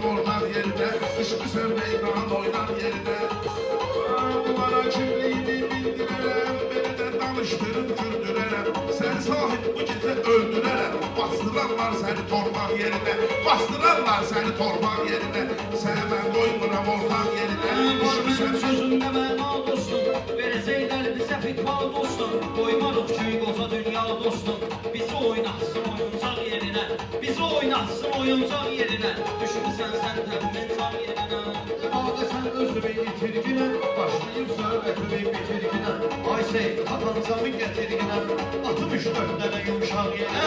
vuram orman yerine, düşmüşəm meydan oynan yerine. Bunlara kimliğimi bildirərəm, beni de danışdırıb güldürərəm. Sen sahip bu gece öldürərəm, bastırarlar seni torpaq yerine, bastırarlar seni torpaq yerine. Sənə mən qoymuram orman yerine, düşmüşəm sözünde məna dostum, verəcəklər bizə fitva dostum. Qoymarıq ki, qoza dünya dostum, bizi oynatsın oyuncaq yerinə, bizi oynatsın oyuncaq yerinə. Düşmüsən sən təmincaq yerinə. Adə sən özünü itirginə, başlayıb söhbətini bitirginə. Ay Seyid, tatanızamı gətirginə, atım 3-4 dənə yumuşaq yerinə.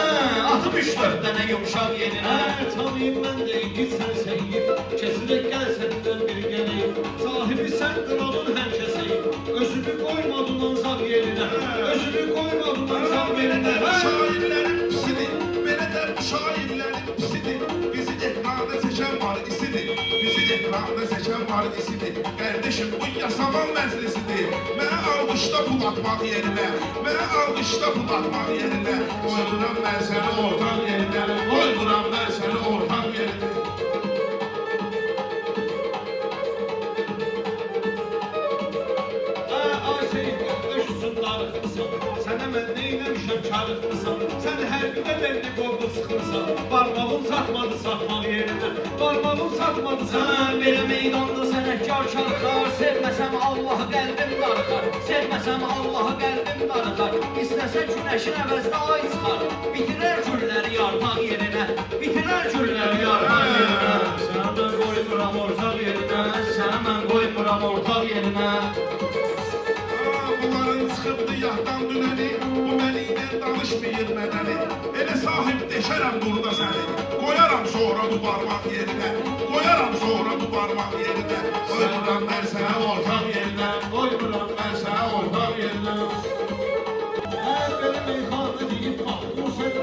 Atım 3-4 dənə yumuşaq yerinə. Tanıyım mən də gitsən Seyid, kesilək gəl səndən bir gələyim. Sahibi sən kralın həmkəsiyim, özünü qoymadın ancaq yerinə, özünü qoymadın ancaq yerinə. Şairlərin pisidir, belə də şairlərin pisidir. Bizi ekranda seçən var isidir, bizi ekranda seçən var isidir. Kardeşim bu yasaman məclisidir. Mənə alqışda pul atmaq yerinə, mənə alqışda pul atmaq yerinə. Qoyduram mən səni ortam yerinə, qoyduram mən səni ortam yerinə. Ay Seyid, öşüsün darıqlısan, sənə mən neyləmişəm karıqlısan. Sən hər birdə belli qordu sıxırsan, barmağın satmadı satmaq yerinə, barmağın satmadı satmaq. Belə meydanda sənətkar çarxar, sevməsəm Allah qəlbim darıxar, sevməsəm Allah qəlbim darıxar. İstəsə günəşin əvəzdə ay çıxar, bitirər gülləri yarmaq yerinə, bitirər gülləri yarmaq yerinə. Sənə mən qoymuram ortaq yerinə, sənə mən qoymuram ortaq yerinə. Bunların çıxıbdı yahdan dünəni, bu məniylə danışmayır mədəni. Elə sahib deşərəm burada səni, qoyaram sonra bu barmaq yerinə, qoyaram sonra bu barmaq yerinə. Qoymuram mən sənə ortaq yerinə, qoymuram mən sənə ortaq yerinə. Hər belə meyxanı deyib baxdırsan,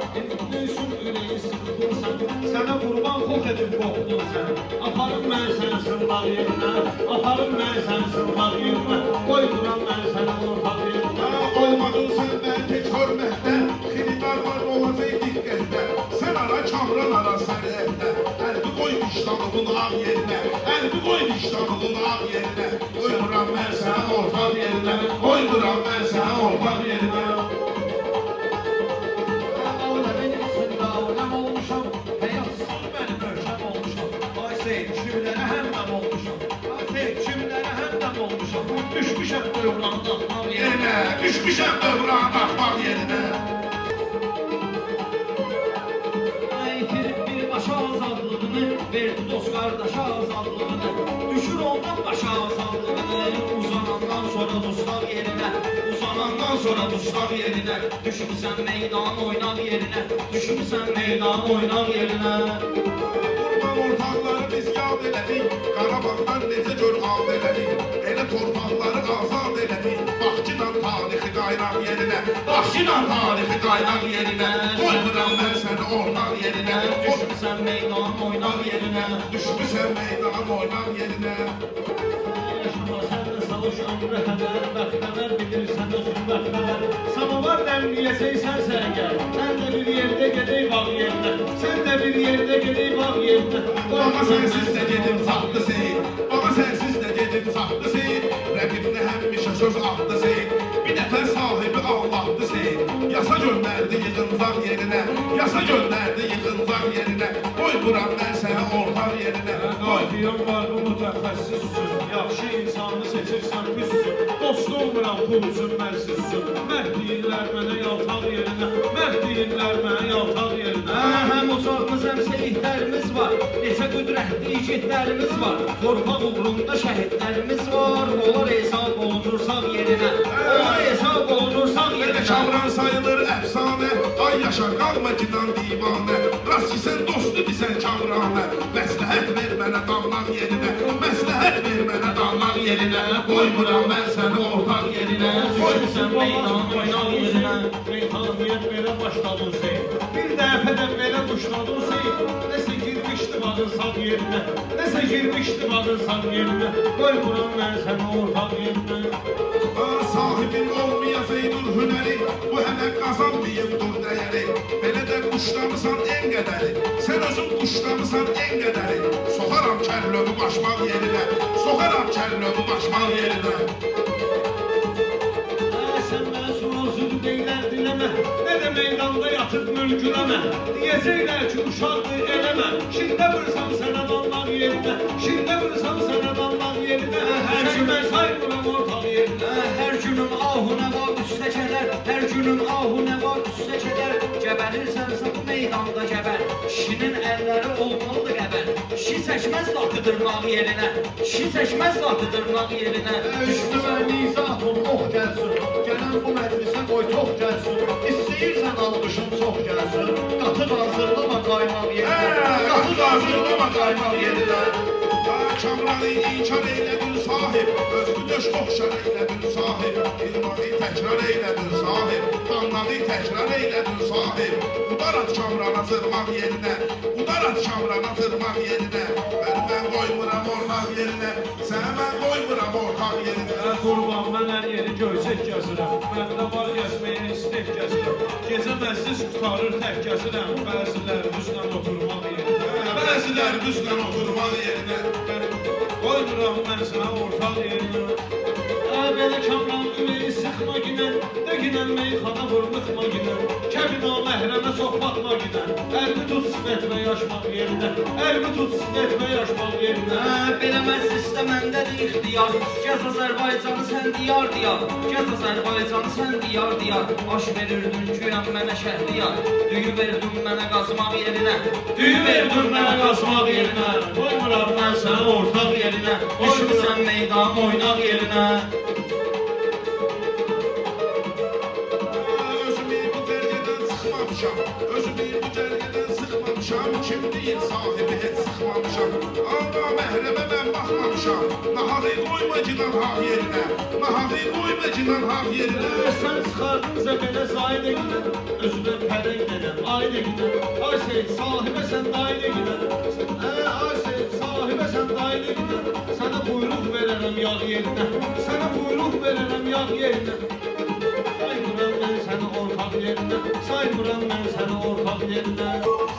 ne üçün ürəyi sıxdırsan. Sənə qurban xox edib qoxdun sən, aparım mən səni sırmaq yerinə, aparım mən səni sırmaq yerinə. Qoymuram mən səni ortaq yerinə. Olmadın səndən tək hörmətdə, xilidar var olacaq diqqətdə. Sən ara kamran ara sərətdə, əlbi qoy vicdanımın ağ yerinə, əlbi qoy vicdanımın ağ yerinə. Qoymuram mən sənə ortaq yerinə, qoymuram mən sənə ortaq yerinə. Aləmin içində aləm olmuşam, həyatsız mənim ölkəm olmuşam. Ay Seyid, kimlərə həmdəm olmuşam, ay Seyid, kimlərə həmdəm olmuşam. Düşmüşəm dövrandan al Yerinə, düşmüşəm dövran axmaq yerinə. İtirib birbaşa azadlığını, verdi dost qardaşa azadlığını. Düşür ondan başa azadlığını, uzanandan sonra dustaq yerinə, uzanandan sonra dustaq yerinə. Düşmüsən meydan oynaq yerinə, düşmüsən meydan oynaq yerinə. Qurban ortaqları biz yad elədik, Qarabağdan necə gör ad elədik. Elə torpaqları azad elədik, Bakıdan tarixi qaynaq yerinə, Bakıdan tarixi qaynaq yerinə. Qoymuram mən səni ornaq yerinə, Düşmüsən meydan oynaq yerinə. düşmüşəm meydan oynaq yerinə. Yaşama sən də salış ömrü hədər, bəxtəvər bilirsən özün bəxtəvər. Samavar dəmliyəsəysən sən gəl, sən də bir yerdə gedək bağ yerinə, sən də bir yerdə gedək bağ yerinə. Bağa sənsiz də gedim saxlı seyid, bağa sənsiz də gedim saxlı seyid. Rəqibinə həmişə söz atdı seyid, bir dəfə sahibi Allahdı seyid. Yasa göndərdi yığıncaq yerinə, yasa göndərdi yığıncaq yerinə. Qoymuram mən sənə ortaq yerinə, Qafiyyəm var bu mütəxəssissin, yaxşı insanı seçirsən püssün. Dost olmuram pul üçün mərsizsin, mərd deyirlər mənə yaltaq yerinə, mərd deyirlər mənə yaltaq yerinə. Həm ocağımız, həm seyidlərimiz var, neçə qüdrətli igidlərimiz var. Torpaq uğrunda şəhidlərimiz var, onlar hesab olunursaq yerinə, onlar hesab olunursaq Belə yerinə. kamran sayılır əfsanə, ay yaşa qalma gidan divanə. Rast ki sən dostu disən kamranə, məsləhət ver mənə damlaq yerinə, məsləhət ver mənə damlaq yerinə. Qoymuram mən səni ortaq yerinə, Düşmüsən meydan oynaq yerinə. Meyxaniyyət belə başladın Seyid, bir dəfə də belə quşladın Seyid. Nəsə girmişdi bağın sağ yerinə, nəsə girmişdi bağın sağ yerinə. Qoymuram mən səni ortaq yerinə. sahibin olmayasaydır hünəri, bu hələ qazanmayımdır dəyəri. Belə də quşlamısan en qədəri, sən özün quşlamısan en qədəri. Soxaram Udaram kəlləmi başmaq yerinə. Sən məsul olsun deylər diləmə, nə də meydanda yatıb mülküləmə. Deyəcəklər ki, uşaqdır eləmə, şirdə vursan sən adamlar yerinə, şirdə vursan sən adamlar yerinə. Hər gün mən saymıram ortaq yerinə. Hər günüm ahu nə var üstə kədər, hər günüm ahu nə var üstə kədər. Gəbərirsənsə bu meydanda gəbər, kişinin əlləri olmalıdır qəbər. Kişi çəkməz latı dırnaq yerinə, kişi çəkməz latı dırnaq yerinə. Üstümə nizahım ox gəlsin, gələn bu məclisə qoy tox gəlsin. İstəyirsən almışım çox gəlsin, qatıq hazırlama qaymaq yerinə, Qatı hazırlama qaymaq yerinə. Kamranı inkar eylədir sahib, özünü döş oxşar eylədir sahib. İlmanı təkrar eylədir sahib, qannadı təkrar eylədir sahib. Udarat kamrana zırmaq yerinə, udarat kamrana zırmaq yerinə. Mən qoymuram ortaq yerinə, sənə mən qoymuram ortaq yerinə. Qurban, mən hər yeri görsək gəzirəm, məndə var gəzməyə istek gəzirəm. Gecə məclis qutarır tək gəzirəm, bəzilər düzlə oturmaq yerinə. Bəzilər düzlə oturmaq yerinə. Qoymuram mən sənə ortaq yerinə. Belə kamran ürəyi sıxma ginən, də ginən meyxana vurmıqma ginən. Kəbin o məhrəmə soxbatma ginən, əlmi tut sinətmə yaşmaq yerinə, əlmi tut sinətmə yaşmaq yerinə. Belə məclisdə məndədir ixtiyar, gəz Azərbaycanı sən diyar diyar, gəz Azərbaycanı sən diyar diyar. Aş verirdin güyəm mənə şəhriyar, düyü verdin mənə qazmaq yerinə, düyü verdin mənə qazmaq yerinə. Qoymuram mən sənə ortaq yerinə, Düşmüsən meydan oynaq yerinə. Özümü bu cərgədən sıxmamışam, özümü bu cərgədən sıxmamışam. Kim deyir sahibi heç sıxmamışam. Allah məhrəmə mən baxmamışam. Nahağı qoyma cinan haq yerinə, nahağı qoyma cinan haq yerinə. Sən çıxardınca belə zayid eginən, özünə pərək denən, aid eginən. Ay Seyid, sahibə sən daid eginən. Ay Seyid, sahibə sən daid eginən. Sənə buyruq verərəm yağ yerinə, sənə buyruq verərəm yağ yerinə. Saymıram mən səni ortaq yerinə, saymıram mən səni ortaq yerinə.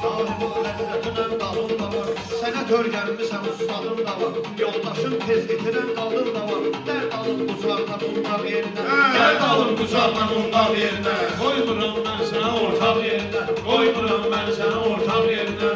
Sahibə ləzzətinən dalım da var, sənə törgənmisən ustadım da var. Yoldaşın tez getirən qaldım da var, dərd alın qucağına bundaq yerinə. Dərd alın qucağına bundaq yerinə. Qoymuram mən sənə ortaq yerinə, qoymuram mən sənə ortaq yerinə.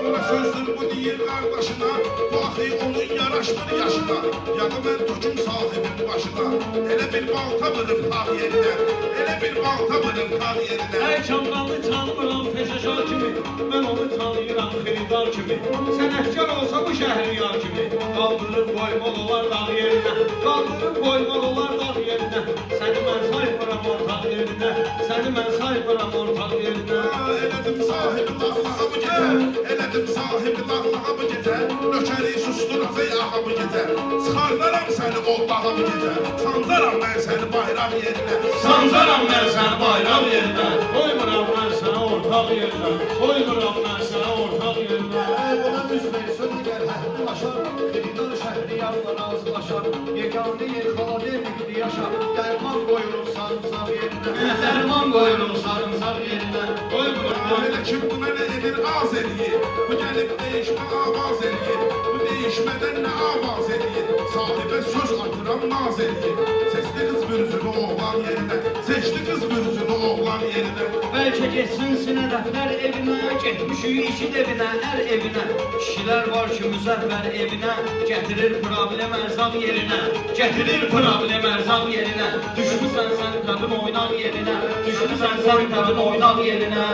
Ona sözdür bu deyir qardaşına, bu axı onun yaraşmır yaşına. Yağı mən töküm sahibin başına, elə bir balta vırım tağ yerinə, elə bir balta vırım tağ yerinə. Ey kamranlı tanımıram peşəşar kimi, mən onu tanıyıram xeridar kimi. Sənətkar olsa bu şəhriyar kimi, qaldırıb qoymaq olar dağ yerinə, qaldırıb qoymaq olar dağ yerinə. Səni mən saymıram ortaq yerinə, səni mən saymıram ortaq yerinə. Elədim sahibi lağlağa bu gecə, elədim sahibi lağlağa bu gecə. Nökəri susturacaq ağa bu gecə, çıxardaram səni ollağa bu gecə. Sancaram mən səni bayraq yerinə, Sancaram mən səni bayraq yerinə, qoymuram mən sənə ortaq yerinə, qoymuram mən sənə ortaq yerinə. Buna müzbir sözü gəl həddi aşar, xeridar şəhriyarla razılaşar. Yeganə yer xala demikdi yaşar, dərman qoyulur sarımsaq yerinə, dərman qoyulur sarımsaq yerinə, qoymuram mən. Elə kim bu mənə edir az eləyir, bu gəlib değişmə avaz eləyir, bu değişmədən nə avaz eləyir, sahibə söz atıram naz eləyir, seçdi qız bürüzünü oğlan yerinə, seçdi qız bürüzünü oğlan yerinə. Bəlkə getsin sinə dəftər evinə, getmişik iki evinə, ər evinə. Kişilər var ki, müzəffər evinə, gətirir problem ərzaq yerinə, gətirir problem ərzaq yerinə. Düşmüsən sən qadın oynaq yerinə, düşmüsən sən qadın oynaq yerinə.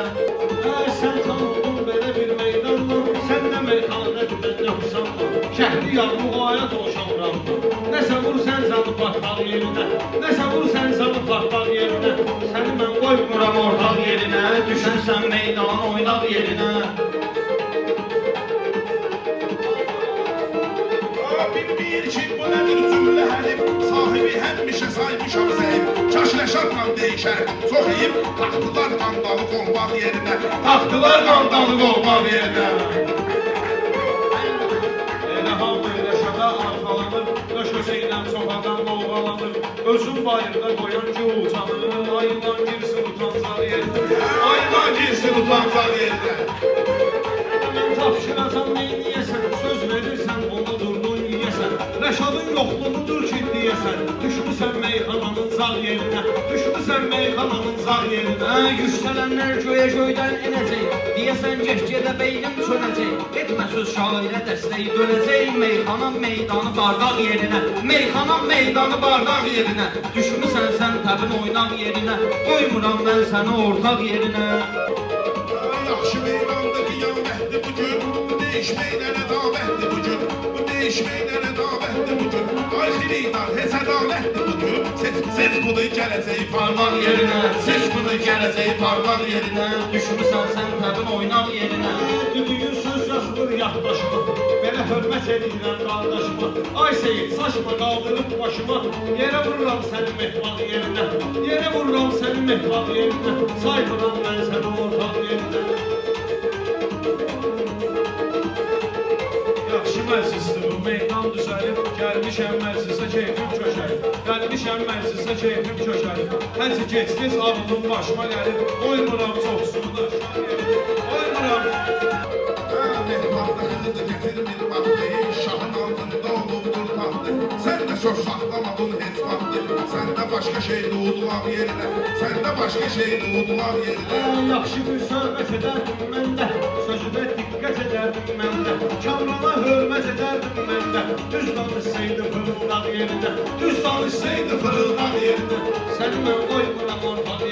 Sən tanıdın belə bir meydanla, səndə meyxanədir yoxsanma. Şəhriyar müğayət olşamranma, nəsə vur sən canı bataq yerinə, nəsə vur sən canı bataq yerinə. Səni mən qoymuram ortaq yerinə, Düşmüsən meydan oynaq yerinə. Bilmir ki bu nədir cümlə həlif, sahibi həmişə saymışam zəif. Kaş ləşatla deyişərdim çox eyib, taxtılar qandalı qolmaq yerinə, taxtılar qandalı qolmaq yerinə. elə hamı elə şaka arxalanır, döşösə ilə soxadan lovğalanır. Özün bayırda qoyan ki utanır, ayından girsin utancaq yerinə. Aydan girsin utancaq yerinə. Mən tapşıracam neyniyəsən, söz verirsən onu durdun uzaq yerinə. Düşmüsən meyxananın zağ yerinə. Yüksələnlər göyə göydən enəcək, deyəsən gec-gedə beynim çönəcək. Etmə söz şairə dəstəyi dönəcək, meyxana meydanı bardaq yerinə. Meyxana meydanı bardaq yerinə. Düşmüsən sən təbin oynaq yerinə, qoymuram mən səni ortaq yerinə. Yaxşı meydandı qiyamətdir bu gün, bu değişməklərə davətdir bu gün, bu değişməklərə davətdir bu gün. Ay xiridar, heç ədalətdir bu gün, seç bunu gələcəyi parlaq yerinə, seç bunu gələcəyi parlaq yerinə. Düşmüsən sən təbin oynaq yerinə. Düdüyün söz yazılır yaddaşıma, belə hörmət edirəm qardaşıma. Ay Seyid, saçma qaldırıb başıma, yerə vururam səni mehval yerinə. Yerə vururam səni mehval yerinə, saymıram mən səni ortaq yerinə. Yaxşı məclisdir bu, meydan düzəlib, gəlmişəm məclisə keyfim köşəlib. Gəlmişəm məclisə keyfim köşəlib. Həci gec-tez ağlım başıma gəlib, qoymuram çoxsunu da şah yerib, qoymuram. Mehmanlı qızı gətirmir vaxtı, şahın altında olubdur taxtı. Sən də söz saxlamadın heç vaxtı, səndə başqa şey doğdular yerinə, səndə başqa şey doğdular yerinə. Yaxşı bir söhbət edərdim məndə, sözünə diqqət edərdim məndə. Kamrana hörmət edərdim məndə, düz danışsaydı fırıldaq yerinə. Düz danışsaydı fırıldaq yerinə. Səni mən qoymuram ortaq